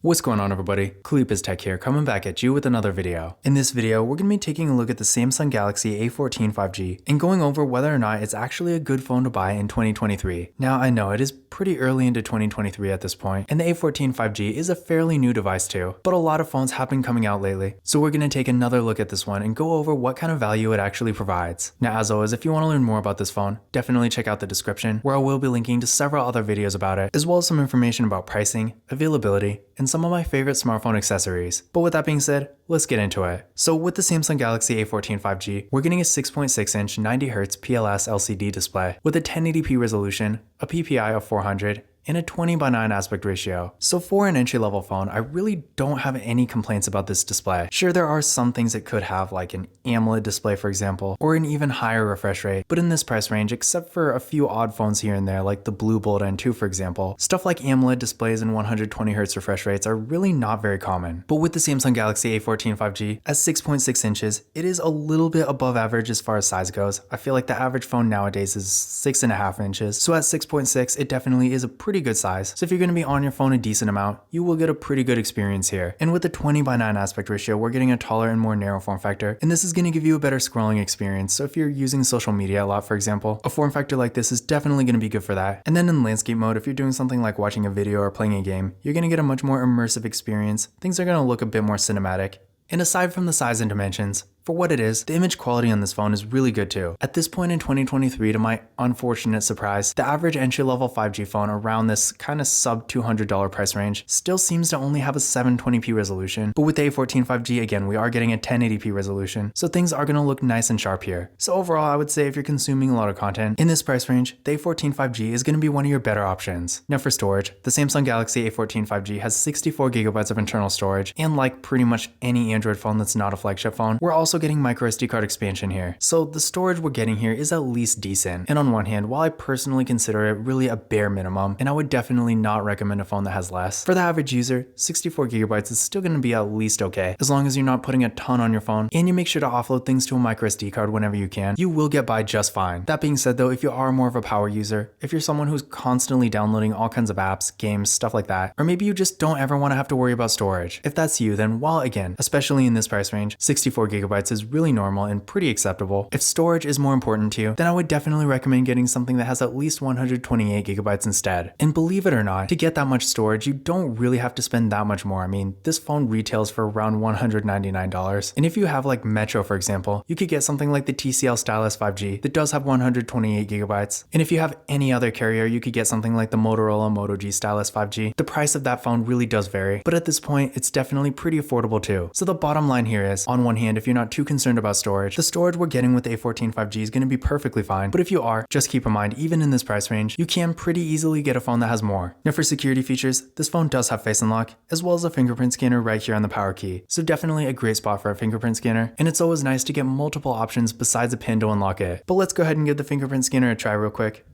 What's going on, everybody? Khalipa's Tech here, coming back at you with another video. In this video, we're going to be taking a look at the Samsung Galaxy A14 5G and going over whether or not it's actually a good phone to buy in 2023. Now, I know it is pretty early into 2023 at this point, and the A14 5G is a fairly new device too, but a lot of phones have been coming out lately. So we're going to take another look at this one and go over what kind of value it actually provides. Now, as always, if you want to learn more about this phone, definitely check out the description, where I will be linking to several other videos about it, as well as some information about pricing, availability, and some of my favorite smartphone accessories. But with that being said, let's get into it. So with the Samsung Galaxy A14 5G, we're getting a 6.6-inch 90Hz PLS LCD display with a 1080p resolution, a PPI of 400, and a 20:9 aspect ratio. So for an entry-level phone, I really don't have any complaints about this display. Sure, there are some things it could have, like an AMOLED display for example, or an even higher refresh rate, but in this price range, except for a few odd phones here and there like the Blue Bolt N2 for example, stuff like AMOLED displays and 120Hz refresh rates are really not very common. But with the Samsung Galaxy A14 5G, at 6.6 inches, it is a little bit above average as far as size goes. I feel like the average phone nowadays is 6.5 inches, so at 6.6, it definitely is a pretty good size. So if you're going to be on your phone a decent amount, you will get a pretty good experience here. And with the 20:9 aspect ratio, we're getting a taller and more narrow form factor, and this is going to give you a better scrolling experience. So if you're using social media a lot, for example, a form factor like this is definitely going to be good for that. And then in landscape mode, if you're doing something like watching a video or playing a game, you're going to get a much more immersive experience. Things are going to look a bit more cinematic. And aside from the size and dimensions, for what it is, the image quality on this phone is really good too. At this point in 2023, to my unfortunate surprise, the average entry-level 5G phone around this kind of sub $200 price range still seems to only have a 720p resolution, but with the A14 5G, again, we are getting a 1080p resolution, so things are going to look nice and sharp here. So overall, I would say if you're consuming a lot of content in this price range, the A14 5G is going to be one of your better options. Now for storage, the Samsung Galaxy A14 5G has 64GB of internal storage, and like pretty much any Android phone that's not a flagship phone, we're also getting micro SD card expansion here. So the storage we're getting here is at least decent. And on one hand, while I personally consider it really a bare minimum, and I would definitely not recommend a phone that has less, for the average user, 64GB is still going to be at least okay. As long as you're not putting a ton on your phone, and you make sure to offload things to a micro SD card whenever you can, you will get by just fine. That being said though, if you are more of a power user, if you're someone who's constantly downloading all kinds of apps, games, stuff like that, or maybe you just don't ever want to have to worry about storage, if that's you, then while again, especially in this price range, 64GB is really normal and pretty acceptable. If storage is more important to you, then I would definitely recommend getting something that has at least 128GB instead. And believe it or not, to get that much storage, you don't really have to spend that much more. I mean, this phone retails for around $199. And if you have like Metro, for example, you could get something like the TCL Stylus 5G that does have 128GB. And if you have any other carrier, you could get something like the Motorola Moto G Stylus 5G. The price of that phone really does vary, but at this point, it's definitely pretty affordable too. So the bottom line here is, on one hand, if you're not too concerned about storage, the storage we're getting with the A14 5G is going to be perfectly fine, but if you are, just keep in mind, even in this price range, you can pretty easily get a phone that has more. Now for security features, this phone does have Face Unlock, as well as a fingerprint scanner right here on the power key, so definitely a great spot for a fingerprint scanner, and it's always nice to get multiple options besides a pin to unlock it. But let's go ahead and give the fingerprint scanner a try real quick.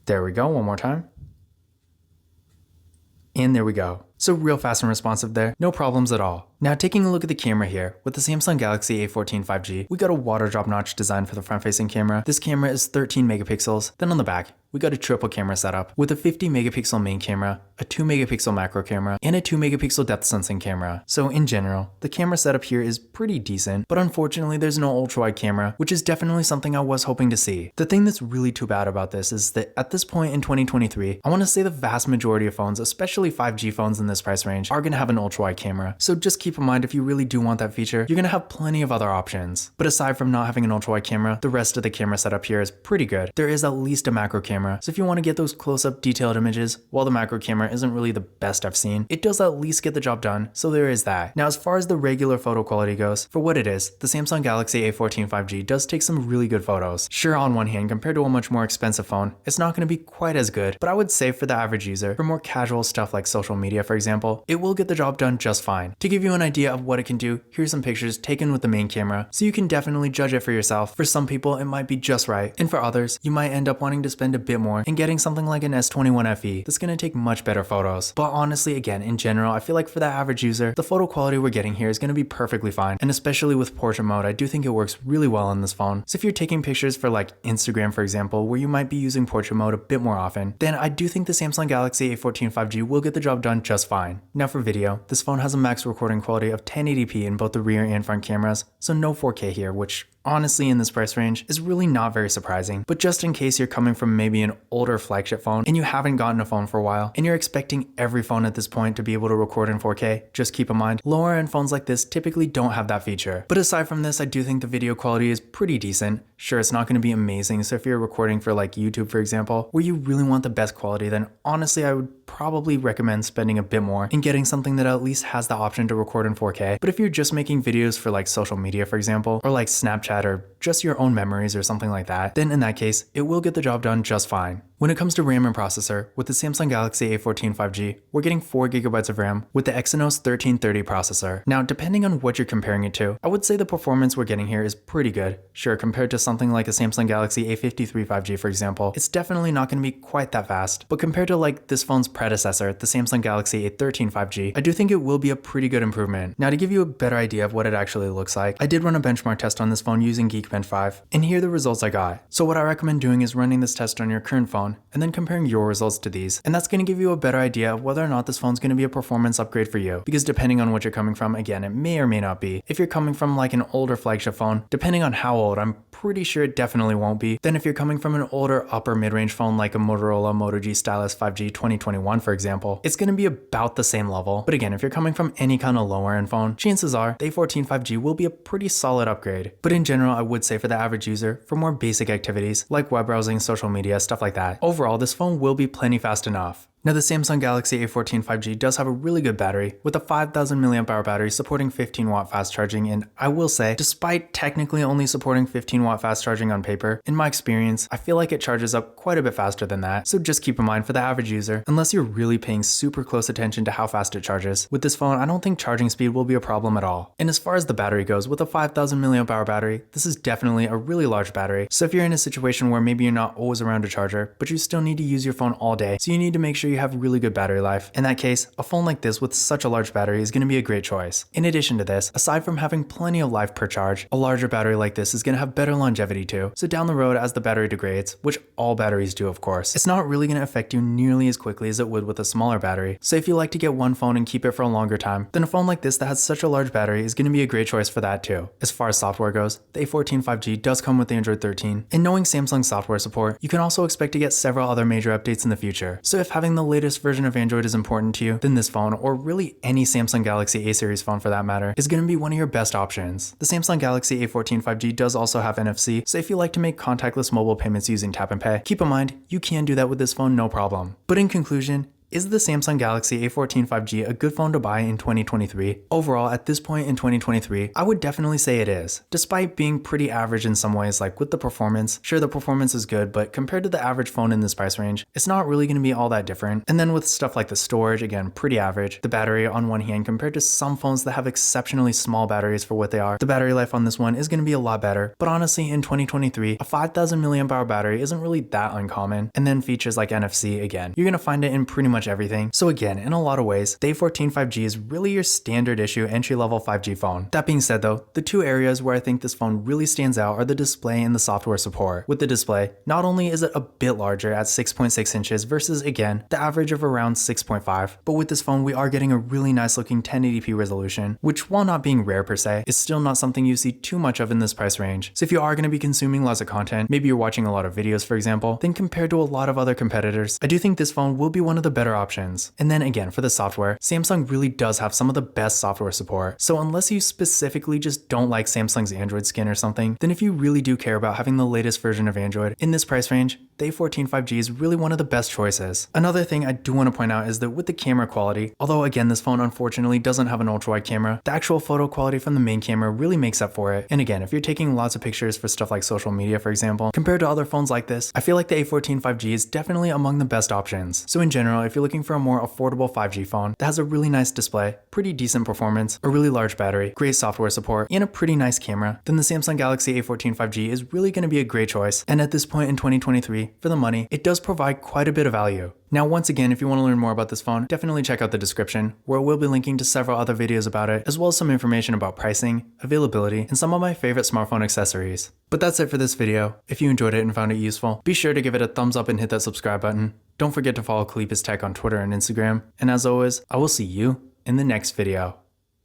There we go, one more time. And there we go. So real fast and responsive there, no problems at all. Now taking a look at the camera here, with the Samsung Galaxy A14 5G, we got a water drop notch design for the front facing camera. This camera is 13 megapixels, then on the back, we got a triple camera setup with a 50 megapixel main camera, a 2 megapixel macro camera, and a 2 megapixel depth sensing camera. So in general, the camera setup here is pretty decent, but unfortunately there's no ultra wide camera, which is definitely something I was hoping to see. The thing that's really too bad about this is that at this point in 2023, I want to say the vast majority of phones, especially 5G phones in this price range, are going to have an ultra wide camera. So just keep in mind, if you really do want that feature, you're going to have plenty of other options. But aside from not having an ultra wide camera, the rest of the camera setup here is pretty good. There is at least a macro camera, so if you want to get those close-up detailed images, while the macro camera isn't really the best I've seen, it does at least get the job done, so there is that. Now as far as the regular photo quality goes, for what it is, the Samsung Galaxy A14 5G does take some really good photos. Sure, on one hand, compared to a much more expensive phone, it's not going to be quite as good, but I would say for the average user, for more casual stuff like social media for example, it will get the job done just fine. To give you an idea of what it can do, here's some pictures taken with the main camera, so you can definitely judge it for yourself. For some people, it might be just right, and for others, you might end up wanting to spend a bit bit more and getting something like an S21 FE that's going to take much better photos. But honestly, again, in general, I feel like for the average user, the photo quality we're getting here is going to be perfectly fine. And especially with portrait mode, I do think it works really well on this phone. So if you're taking pictures for like Instagram, for example, where you might be using portrait mode a bit more often, then I do think the Samsung Galaxy A14 5G will get the job done just fine. Now for video, this phone has a max recording quality of 1080p in both the rear and front cameras, so no 4K here, which honestly in this price range is really not very surprising. But just in case you're coming from maybe an older flagship phone and you haven't gotten a phone for a while and you're expecting every phone at this point to be able to record in 4K, just keep in mind lower end phones like this typically don't have that feature. But aside from this, I do think the video quality is pretty decent. Sure, it's not going to be amazing, so if you're recording for like YouTube, for example, where you really want the best quality, then honestly I would probably recommend spending a bit more and getting something that at least has the option to record in 4K. But if you're just making videos for like social media, for example, or like Snapchat or just your own memories or something like that, then in that case, it will get the job done just fine. When it comes to RAM and processor, with the Samsung Galaxy A14 5G, we're getting 4GB of RAM with the Exynos 1330 processor. Now, depending on what you're comparing it to, I would say the performance we're getting here is pretty good. Sure, compared to something like a Samsung Galaxy A53 5G, for example, it's definitely not going to be quite that fast. But compared to like this phone's predecessor, the Samsung Galaxy A13 5G, I do think it will be a pretty good improvement. Now, to give you a better idea of what it actually looks like, I did run a benchmark test on this phone using Geekbench 5, and here are the results I got. So what I recommend doing is running this test on your current phone and then comparing your results to these. And that's going to give you a better idea of whether or not this phone's going to be a performance upgrade for you. Because depending on what you're coming from, again, it may or may not be. If you're coming from like an older flagship phone, depending on how old, I'm pretty sure it definitely won't be. Then if you're coming from an older upper mid-range phone like a Motorola Moto G Stylus 5G 2021, for example, it's going to be about the same level. But again, if you're coming from any kind of lower end phone, chances are the A14 5G will be a pretty solid upgrade. But in general, I would say for the average user, for more basic activities like web browsing, social media, stuff like that, overall, this phone will be plenty fast enough. Now the Samsung Galaxy A14 5G does have a really good battery with a 5000 mAh battery supporting 15W fast charging, and I will say, despite technically only supporting 15W fast charging on paper, in my experience, I feel like it charges up quite a bit faster than that. So just keep in mind for the average user, unless you're really paying super close attention to how fast it charges, with this phone I don't think charging speed will be a problem at all. And as far as the battery goes, with a 5000 mAh battery, this is definitely a really large battery. So if you're in a situation where maybe you're not always around a charger, but you still need to use your phone all day, so you need to make sure you have really good battery life. In that case, a phone like this with such a large battery is going to be a great choice. In addition to this, aside from having plenty of life per charge, a larger battery like this is going to have better longevity too. So down the road as the battery degrades, which all batteries do of course, it's not really going to affect you nearly as quickly as it would with a smaller battery. So if you like to get one phone and keep it for a longer time, then a phone like this that has such a large battery is going to be a great choice for that too. As far as software goes, the A14 5G does come with Android 13, and knowing Samsung's software support, you can also expect to get several other major updates in the future. So if having the latest version of Android is important to you, then this phone, or really any Samsung Galaxy A series phone for that matter, is going to be one of your best options. The Samsung Galaxy A14 5G does also have NFC, so if you like to make contactless mobile payments using tap and pay, keep in mind you can do that with this phone no problem. But in conclusion, is the Samsung Galaxy A14 5G a good phone to buy in 2023? Overall, at this point in 2023, I would definitely say it is. Despite being pretty average in some ways, like with the performance, sure the performance is good, but compared to the average phone in this price range, it's not really going to be all that different. And then with stuff like the storage, again, pretty average. The battery on one hand, compared to some phones that have exceptionally small batteries for what they are, the battery life on this one is going to be a lot better. But honestly, in 2023, a 5000 mAh battery isn't really that uncommon. And then features like NFC, again, you're going to find it in pretty much everything. So again, in a lot of ways, the A14 5G is really your standard issue entry-level 5G phone. That being said though, the two areas where I think this phone really stands out are the display and the software support. With the display, not only is it a bit larger at 6.6 inches versus again, the average of around 6.5, but with this phone we are getting a really nice looking 1080p resolution, which while not being rare per se, is still not something you see too much of in this price range. So if you are going to be consuming lots of content, maybe you're watching a lot of videos for example, then compared to a lot of other competitors, I do think this phone will be one of the better options. And then again, for the software, Samsung really does have some of the best software support. So unless you specifically just don't like Samsung's Android skin or something, then if you really do care about having the latest version of Android in this price range, the A14 5G is really one of the best choices. Another thing I do want to point out is that with the camera quality, although again this phone unfortunately doesn't have an ultra-wide camera, the actual photo quality from the main camera really makes up for it. And again, if you're taking lots of pictures for stuff like social media for example, compared to other phones like this, I feel like the A14 5G is definitely among the best options. So in general, if you're looking for a more affordable 5G phone that has a really nice display, pretty decent performance, a really large battery, great software support, and a pretty nice camera, then the Samsung Galaxy A14 5G is really going to be a great choice. And at this point in 2023, quality, for the money, it does provide quite a bit of value. Now, once again, if you want to learn more about this phone, definitely check out the description, where we'll be linking to several other videos about it, as well as some information about pricing, availability, and some of my favorite smartphone accessories. But that's it for this video. If you enjoyed it and found it useful, be sure to give it a thumbs up and hit that subscribe button. Don't forget to follow Kalipis Tech on Twitter and Instagram. And as always, I will see you in the next video.